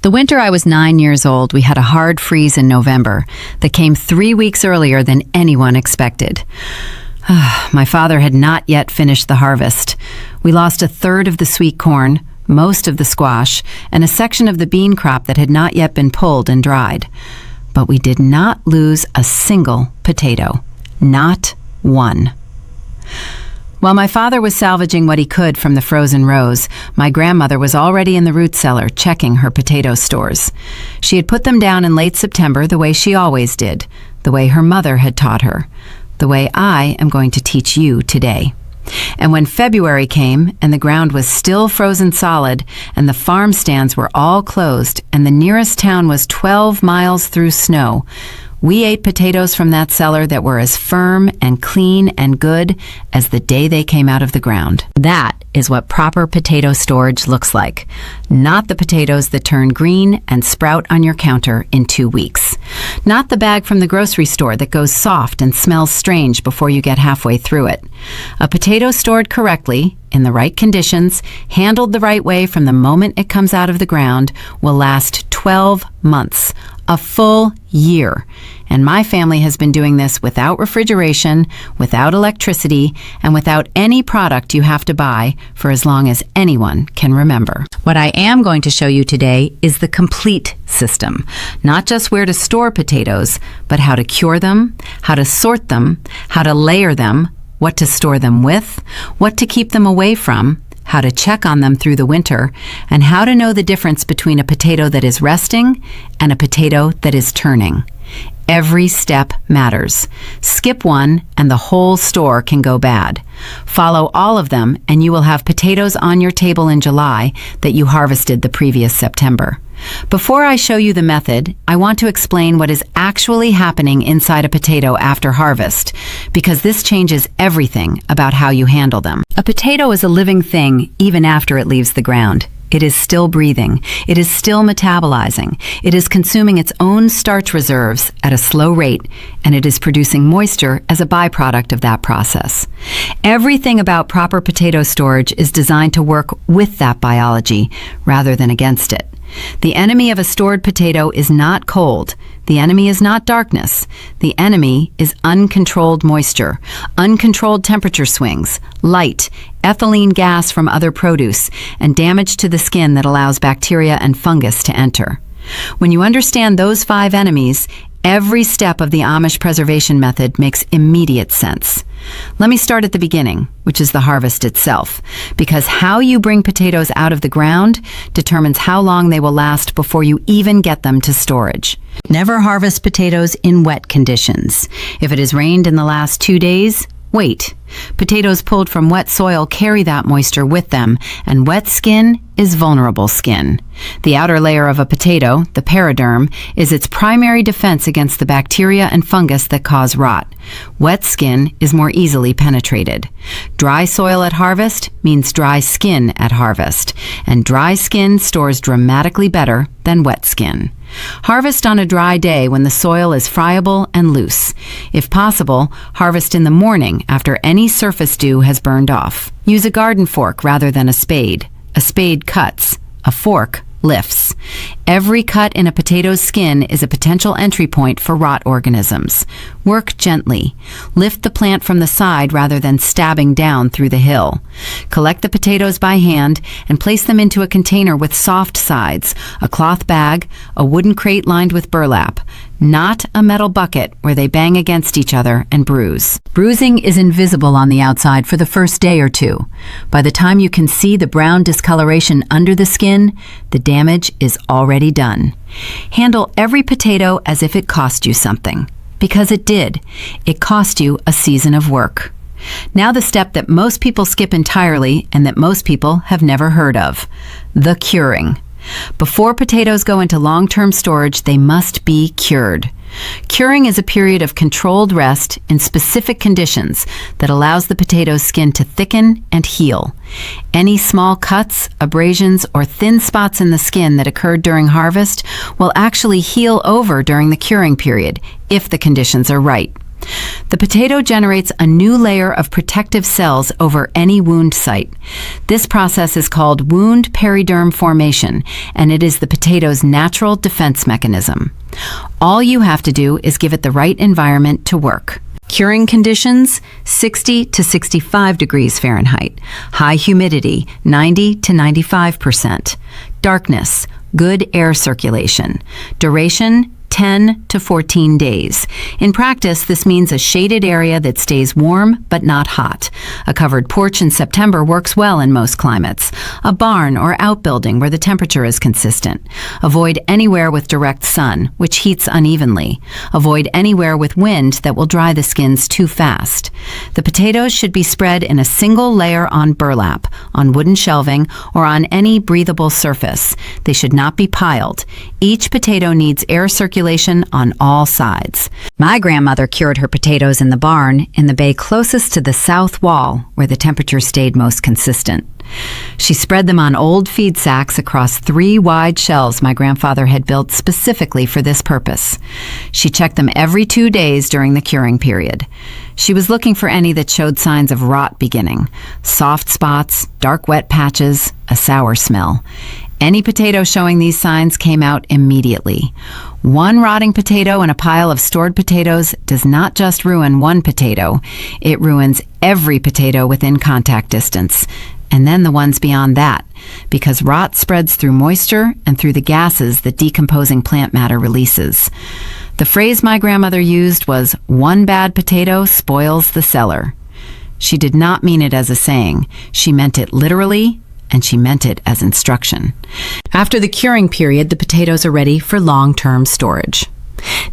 The winter I was 9 years old, we had a hard freeze in November that came 3 weeks earlier than anyone expected. My father had not yet finished the harvest. We lost a third of the sweet corn, most of the squash, and a section of the bean crop that had not yet been pulled and dried. But we did not lose a single potato. Not one. While my father was salvaging what he could from the frozen rows, my grandmother was already in the root cellar checking her potato stores. She had put them down in late September the way she always did, the way her mother had taught her, the way I am going to teach you today. And when February came and the ground was still frozen solid and the farm stands were all closed and the nearest town was 12 miles through snow, we ate potatoes from that cellar that were as firm and clean and good as the day they came out of the ground. That is what proper potato storage looks like, not the potatoes that turn green and sprout on your counter in 2 weeks. Not the bag from the grocery store that goes soft and smells strange before you get halfway through it. A potato stored correctly, in the right conditions, handled the right way from the moment it comes out of the ground, will last 12 months, a full year. And my family has been doing this without refrigeration, without electricity, and without any product you have to buy for as long as anyone can remember. What I am going to show you today is the complete system. Not just where to store potatoes, but how to cure them, how to sort them, how to layer them, what to store them with, what to keep them away from, how to check on them through the winter, and how to know the difference between a potato that is resting and a potato that is turning. Every step matters. Skip one and the whole store can go bad. Follow all of them and you will have potatoes on your table in July that you harvested the previous September. Before I show you the method, I want to explain what is actually happening inside a potato after harvest, because this changes everything about how you handle them. A potato is a living thing even after it leaves the ground. It is still breathing. It is still metabolizing. It is consuming its own starch reserves at a slow rate, and it is producing moisture as a byproduct of that process. Everything about proper potato storage is designed to work with that biology rather than against it. The enemy of a stored potato is not cold. The enemy is not darkness. The enemy is uncontrolled moisture, uncontrolled temperature swings, light, ethylene gas from other produce, and damage to the skin that allows bacteria and fungus to enter. When you understand those 5 enemies, every step of the Amish preservation method makes immediate sense. Let me start at the beginning, which is the harvest itself, because how you bring potatoes out of the ground determines how long they will last before you even get them to storage. Never harvest potatoes in wet conditions. If it has rained in the last 2 days, wait. Potatoes pulled from wet soil carry that moisture with them, and wet skin is vulnerable skin. The outer layer of a potato, the periderm, is its primary defense against the bacteria and fungus that cause rot. Wet skin is more easily penetrated. Dry soil at harvest means dry skin at harvest, and dry skin stores dramatically better than wet skin. Harvest on a dry day when the soil is friable and loose. If possible, harvest in the morning after any surface dew has burned off. Use a garden fork rather than a spade. A spade cuts, a fork lifts. Every cut in a potato's skin is a potential entry point for rot organisms. Work gently. Lift the plant from the side rather than stabbing down through the hill. Collect the potatoes by hand and place them into a container with soft sides, a cloth bag, a wooden crate lined with burlap. Not a metal bucket where they bang against each other and bruise. Bruising is invisible on the outside for the first day or two. By the time you can see the brown discoloration under the skin, the damage is already done. Handle every potato as if it cost you something. Because it did. It cost you a season of work. Now the step that most people skip entirely and that most people have never heard of. The curing. Before potatoes go into long-term storage, they must be cured. Curing is a period of controlled rest in specific conditions that allows the potato skin to thicken and heal. Any small cuts, abrasions, or thin spots in the skin that occurred during harvest will actually heal over during the curing period if the conditions are right. The potato generates a new layer of protective cells over any wound site. This process is called wound periderm formation, and it is the potato's natural defense mechanism. All you have to do is give it the right environment to work. Curing conditions, 60 to 65 degrees Fahrenheit. High humidity, 90 to 95%. Darkness, good air circulation. Duration, 10 to 14 days. In practice, this means a shaded area that stays warm but not hot. A covered porch in September works well in most climates. A barn or outbuilding where the temperature is consistent. Avoid anywhere with direct sun, which heats unevenly. Avoid anywhere with wind that will dry the skins too fast. The potatoes should be spread in a single layer on burlap, on wooden shelving, or on any breathable surface. They should not be piled. Each potato needs air circulation on all sides. My grandmother cured her potatoes in the barn in the bay closest to the south wall, where the temperature stayed most consistent. She spread them on old feed sacks across 3 wide shelves my grandfather had built specifically for this purpose. She checked them every 2 days during the curing period. She was looking for any that showed signs of rot beginning: soft spots, dark wet patches, a sour smell. Any potato showing these signs came out immediately. One rotting potato in a pile of stored potatoes does not just ruin one potato, it ruins every potato within contact distance, and then the ones beyond that, because rot spreads through moisture and through the gases that decomposing plant matter releases. The phrase my grandmother used was, "One bad potato spoils the cellar." She did not mean it as a saying. She meant it literally, and she meant it as instruction. After the curing period, the potatoes are ready for long-term storage.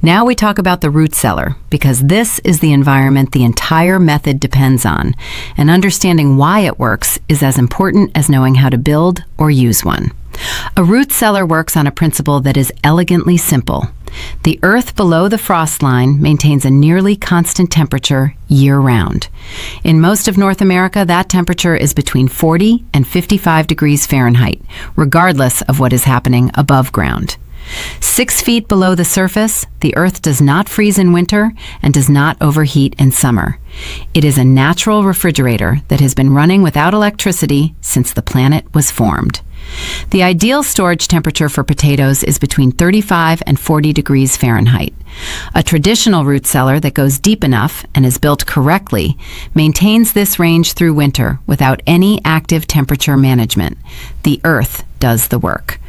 Now we talk about the root cellar, because this is the environment the entire method depends on, and understanding why it works is as important as knowing how to build or use one. A root cellar works on a principle that is elegantly simple. The earth below the frost line maintains a nearly constant temperature year-round. In most of North America, that temperature is between 40 and 55 degrees Fahrenheit, regardless of what is happening above ground. 6 feet below the surface, the earth does not freeze in winter and does not overheat in summer. It is a natural refrigerator that has been running without electricity since the planet was formed. The ideal storage temperature for potatoes is between 35 and 40 degrees Fahrenheit. A traditional root cellar that goes deep enough and is built correctly maintains this range through winter without any active temperature management. The earth does the work.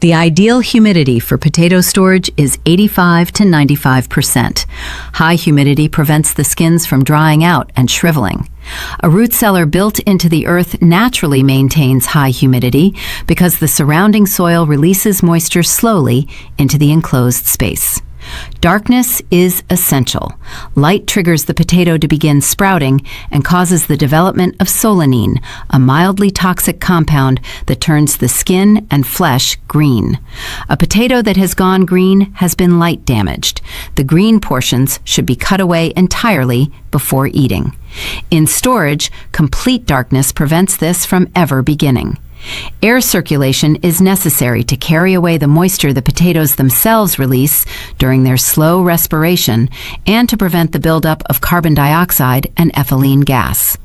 The ideal humidity for potato storage is 85 to 95%. High humidity prevents the skins from drying out and shriveling. A root cellar built into the earth naturally maintains high humidity because the surrounding soil releases moisture slowly into the enclosed space. Darkness is essential. Light triggers the potato to begin sprouting and causes the development of solanine, a mildly toxic compound that turns the skin and flesh green. A potato that has gone green has been light damaged. The green portions should be cut away entirely before eating. In storage, complete darkness prevents this from ever beginning. Air circulation is necessary to carry away the moisture the potatoes themselves release during their slow respiration and to prevent the buildup of carbon dioxide and ethylene gas.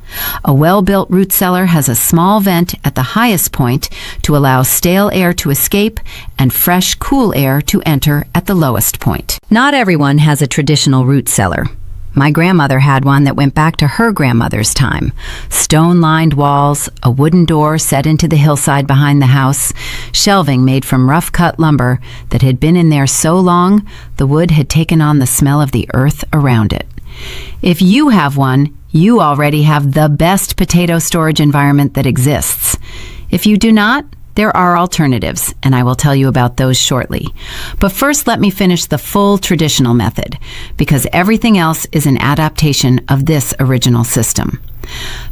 A well-built root cellar has a small vent at the highest point to allow stale air to escape and fresh, cool air to enter at the lowest point. Not everyone has a traditional root cellar. My grandmother had one that went back to her grandmother's time. Stone-lined walls, a wooden door set into the hillside behind the house, shelving made from rough-cut lumber that had been in there so long the wood had taken on the smell of the earth around it. If you have one, you already have the best potato storage environment that exists. If you do not, there are alternatives, and I will tell you about those shortly. But first, let me finish the full traditional method, because everything else is an adaptation of this original system.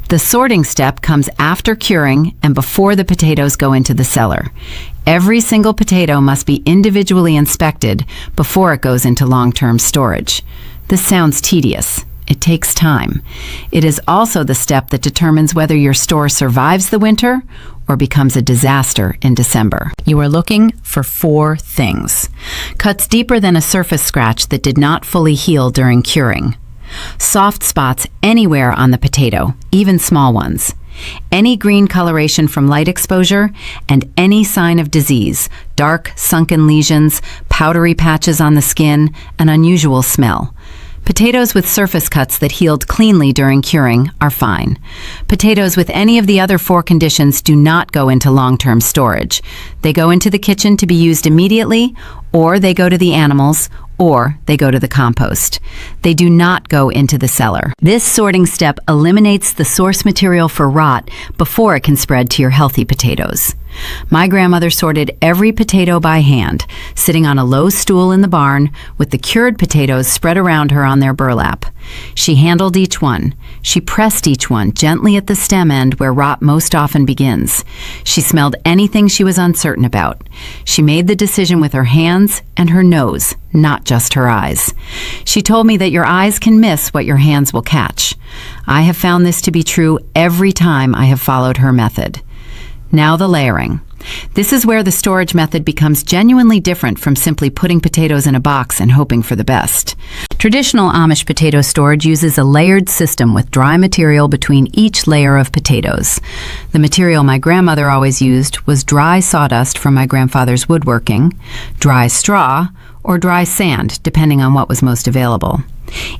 The sorting step comes after curing and before the potatoes go into the cellar. Every single potato must be individually inspected before it goes into long-term storage. This sounds tedious. It takes time. It is also the step that determines whether your store survives the winter or becomes a disaster in December. You are looking for 4 things. Cuts deeper than a surface scratch that did not fully heal during curing. Soft spots anywhere on the potato, even small ones. Any green coloration from light exposure, and any sign of disease, dark, sunken lesions, powdery patches on the skin, an unusual smell. Potatoes with surface cuts that healed cleanly during curing are fine. Potatoes with any of the other 4 conditions do not go into long-term storage. They go into the kitchen to be used immediately, or they go to the animals, or they go to the compost. They do not go into the cellar. This sorting step eliminates the source material for rot before it can spread to your healthy potatoes. My grandmother sorted every potato by hand, sitting on a low stool in the barn with the cured potatoes spread around her on their burlap. She handled each one. She pressed each one gently at the stem end where rot most often begins. She smelled anything she was uncertain about. She made the decision with her hands and her nose, not just her eyes. She told me that your eyes can miss what your hands will catch. I have found this to be true every time I have followed her method. Now the layering. This is where the storage method becomes genuinely different from simply putting potatoes in a box and hoping for the best. Traditional Amish potato storage uses a layered system with dry material between each layer of potatoes. The material my grandmother always used was dry sawdust from my grandfather's woodworking, dry straw, or dry sand, depending on what was most available.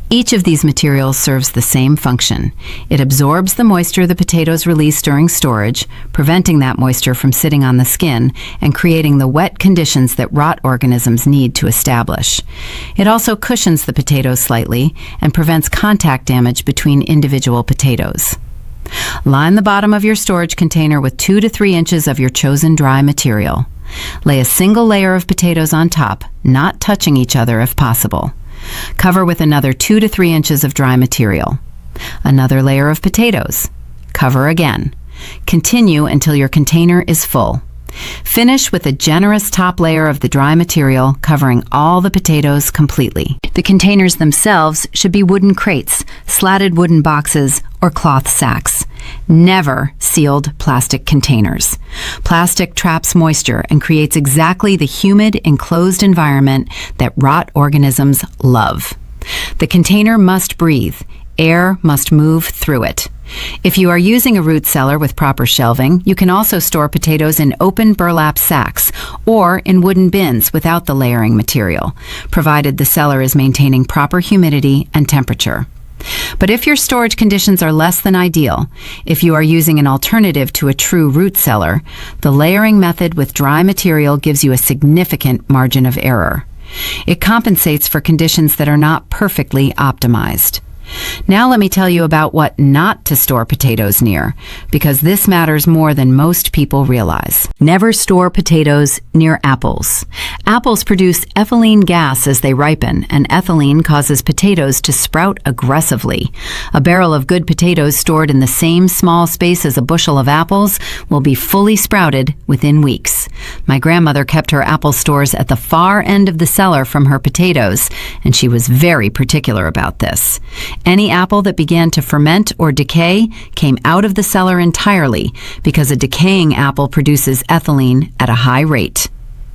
Each of these materials serves the same function. It absorbs the moisture the potatoes release during storage, preventing that moisture from sitting on the skin and creating the wet conditions that rot organisms need to establish. It also cushions the potatoes slightly and prevents contact damage between individual potatoes. Line the bottom of your storage container with 2 to 3 inches of your chosen dry material. Lay a single layer of potatoes on top, not touching each other if possible. Cover with another 2 to 3 inches of dry material. Another layer of potatoes. Cover again. Continue until your container is full. Finish with a generous top layer of the dry material covering all the potatoes completely. The containers themselves should be wooden crates, slatted wooden boxes, or cloth sacks. Never sealed plastic containers. Plastic traps moisture and creates exactly the humid, enclosed environment that rot organisms love. The container must breathe. Air must move through it. If you are using a root cellar with proper shelving, you can also store potatoes in open burlap sacks or in wooden bins without the layering material, provided the cellar is maintaining proper humidity and temperature. But if your storage conditions are less than ideal, if you are using an alternative to a true root cellar, the layering method with dry material gives you a significant margin of error. It compensates for conditions that are not perfectly optimized. Now let me tell you about what not to store potatoes near, because this matters more than most people realize. Never store potatoes near apples. Apples produce ethylene gas as they ripen, and ethylene causes potatoes to sprout aggressively. A barrel of good potatoes stored in the same small space as a bushel of apples will be fully sprouted within weeks. My grandmother kept her apple stores at the far end of the cellar from her potatoes, and she was very particular about this. Any apple that began to ferment or decay came out of the cellar entirely because a decaying apple produces ethylene at a high rate.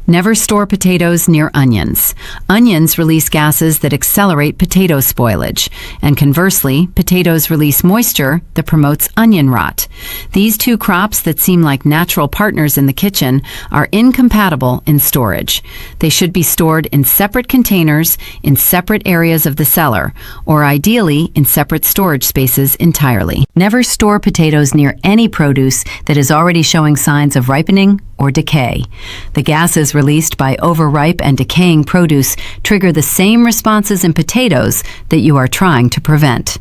Never store potatoes near onions. Onions release gases that accelerate potato spoilage, and conversely, potatoes release moisture that promotes onion rot. These two crops that seem like natural partners in the kitchen are incompatible in storage. They should be stored in separate containers in separate areas of the cellar, or ideally in separate storage spaces entirely. Never store potatoes near any produce that is already showing signs of ripening or decay. The gases released by overripe and decaying produce trigger the same responses in potatoes that you are trying to prevent.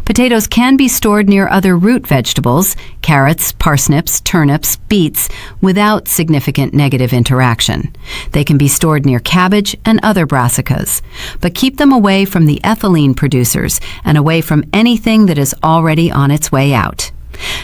Potatoes can be stored near other root vegetables, carrots, parsnips, turnips, beets, without significant negative interaction. They can be stored near cabbage and other brassicas, but keep them away from the ethylene producers and away from anything that is already on its way out.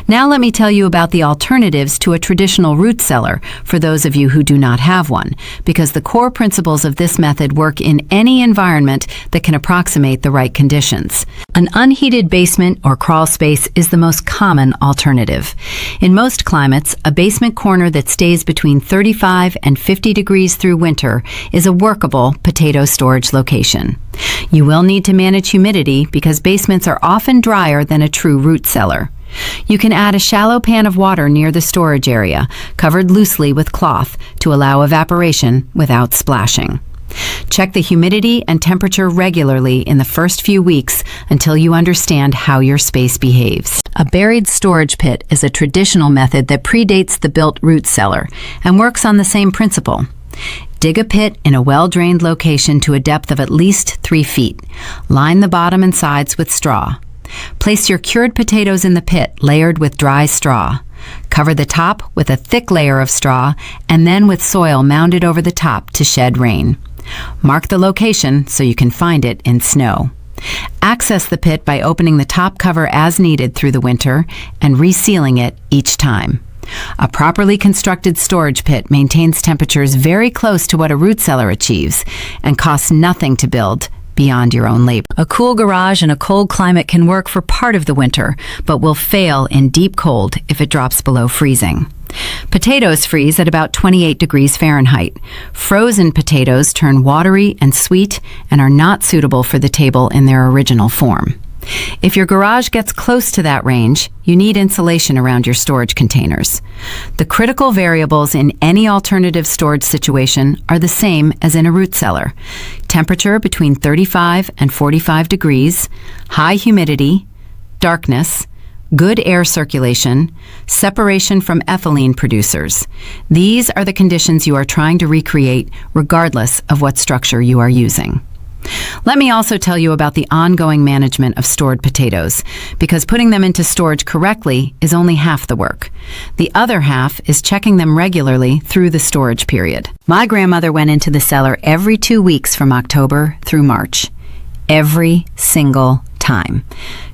Now let me tell you about the alternatives to a traditional root cellar for those of you who do not have one, because the core principles of this method work in any environment that can approximate the right conditions. An unheated basement or crawl space is the most common alternative. In most climates, a basement corner that stays between 35 and 50 degrees through winter is a workable potato storage location. You will need to manage humidity because basements are often drier than a true root cellar. You can add a shallow pan of water near the storage area, covered loosely with cloth to allow evaporation without splashing. Check the humidity and temperature regularly in the first few weeks until you understand how your space behaves. A buried storage pit is a traditional method that predates the built root cellar and works on the same principle. Dig a pit in a well-drained location to a depth of at least 3 feet. Line the bottom and sides with straw. Place your cured potatoes in the pit, layered with dry straw. Cover the top with a thick layer of straw and then with soil mounded over the top to shed rain. Mark the location so you can find it in snow. Access the pit by opening the top cover as needed through the winter and resealing it each time. A properly constructed storage pit maintains temperatures very close to what a root cellar achieves and costs nothing to build beyond your own labor. A cool garage in a cold climate can work for part of the winter, but will fail in deep cold if it drops below freezing. Potatoes freeze at about 28 degrees Fahrenheit. Frozen potatoes turn watery and sweet and are not suitable for the table in their original form. If your garage gets close to that range, you need insulation around your storage containers. The critical variables in any alternative storage situation are the same as in a root cellar. Temperature between 35 and 45 degrees, high humidity, darkness, good air circulation, separation from ethylene producers. These are the conditions you are trying to recreate regardless of what structure you are using. Let me also tell you about the ongoing management of stored potatoes, because putting them into storage correctly is only half the work. The other half is checking them regularly through the storage period. My grandmother went into the cellar every 2 weeks from October through March. Every single time.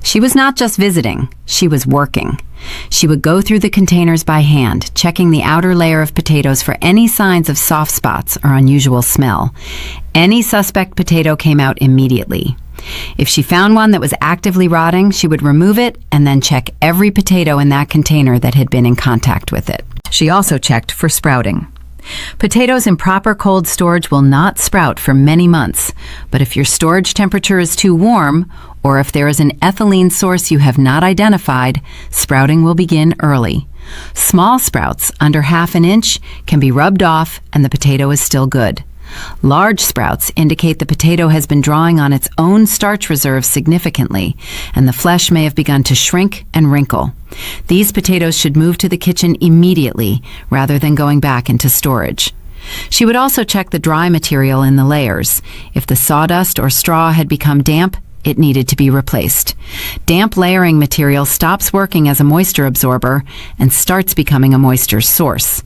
She was not just visiting, she was working. She would go through the containers by hand, checking the outer layer of potatoes for any signs of soft spots or unusual smell. Any suspect potato came out immediately. If she found one that was actively rotting, she would remove it and then check every potato in that container that had been in contact with it. She also checked for sprouting. Potatoes in proper cold storage will not sprout for many months, but if your storage temperature is too warm, or if there is an ethylene source you have not identified, sprouting will begin early. Small sprouts under ½ an inch can be rubbed off and the potato is still good. Large sprouts indicate the potato has been drawing on its own starch reserves significantly, and the flesh may have begun to shrink and wrinkle. These potatoes should move to the kitchen immediately rather than going back into storage. She would also check the dry material in the layers. If the sawdust or straw had become damp, it needed to be replaced. Damp layering material stops working as a moisture absorber and starts becoming a moisture source.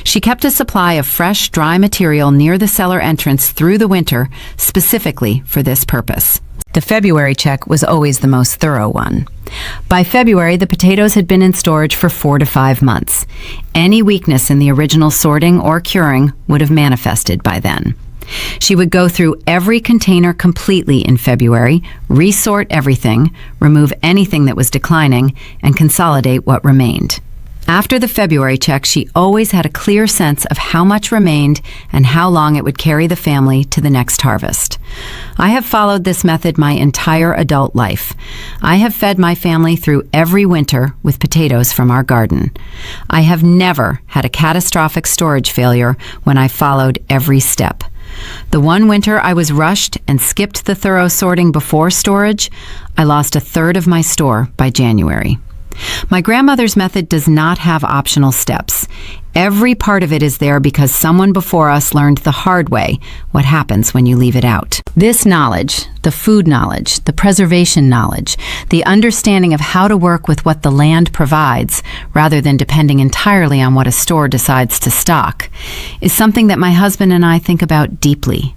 She kept a supply of fresh, dry material near the cellar entrance through the winter, specifically for this purpose. The February check was always the most thorough one. By February, the potatoes had been in storage for 4 to 5 months. Any weakness in the original sorting or curing would have manifested by then. She would go through every container completely in February, resort everything, remove anything that was declining, and consolidate what remained. After the February check, she always had a clear sense of how much remained and how long it would carry the family to the next harvest. I have followed this method my entire adult life. I have fed my family through every winter with potatoes from our garden. I have never had a catastrophic storage failure when I followed every step. The one winter I was rushed and skipped the thorough sorting before storage, I lost 1/3 of my store by January. My grandmother's method does not have optional steps. Every part of it is there because someone before us learned the hard way what happens when you leave it out. This knowledge, the food knowledge, the preservation knowledge, the understanding of how to work with what the land provides, rather than depending entirely on what a store decides to stock, is something that my husband and I think about deeply.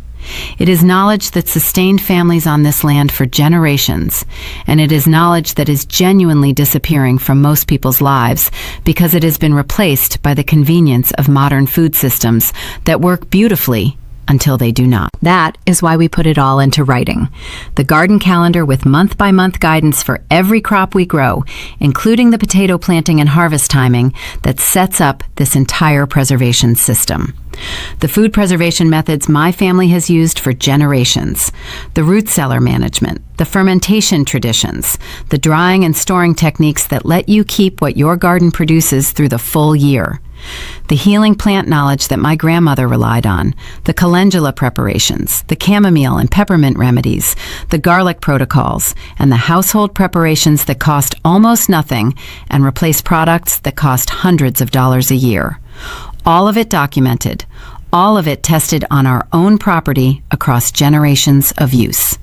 It is knowledge that sustained families on this land for generations, and it is knowledge that is genuinely disappearing from most people's lives because it has been replaced by the convenience of modern food systems that work beautifully until they do not. That is why we put it all into writing. The garden calendar with month-by-month guidance for every crop we grow, including the potato planting and harvest timing that sets up this entire preservation system. The food preservation methods my family has used for generations, the root cellar management, the fermentation traditions, the drying and storing techniques that let you keep what your garden produces through the full year, the healing plant knowledge that my grandmother relied on, the calendula preparations, the chamomile and peppermint remedies, the garlic protocols, and the household preparations that cost almost nothing and replace products that cost hundreds of dollars a year. All of it documented, all of it tested on our own property across generations of use.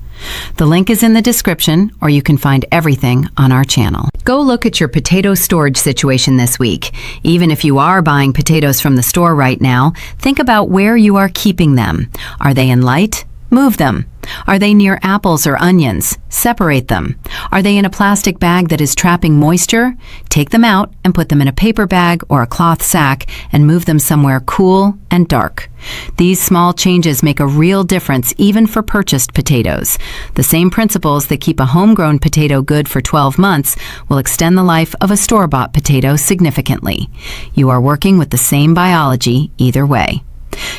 The link is in the description, or you can find everything on our channel. Go look at your potato storage situation this week. Even if you are buying potatoes from the store right now, think about where you are keeping them. Are they in light? Move them. Are they near apples or onions? Separate them. Are they in a plastic bag that is trapping moisture? Take them out and put them in a paper bag or a cloth sack and move them somewhere cool and dark. These small changes make a real difference even for purchased potatoes. The same principles that keep a homegrown potato good for 12 months will extend the life of a store-bought potato significantly. You are working with the same biology either way.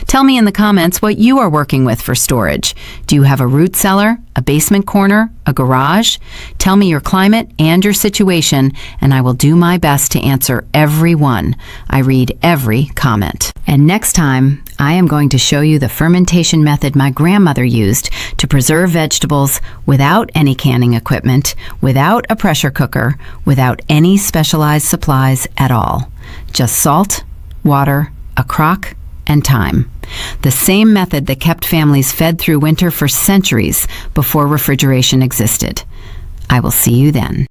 Tell me in the comments what you are working with for storage. Do you have a root cellar, a basement corner, a garage? Tell me your climate and your situation, and I will do my best to answer every one. I read every comment. And next time, I am going to show you the fermentation method my grandmother used to preserve vegetables without any canning equipment, without a pressure cooker, without any specialized supplies at all. Just salt, water, a crock, and time. The same method that kept families fed through winter for centuries before refrigeration existed. I will see you then.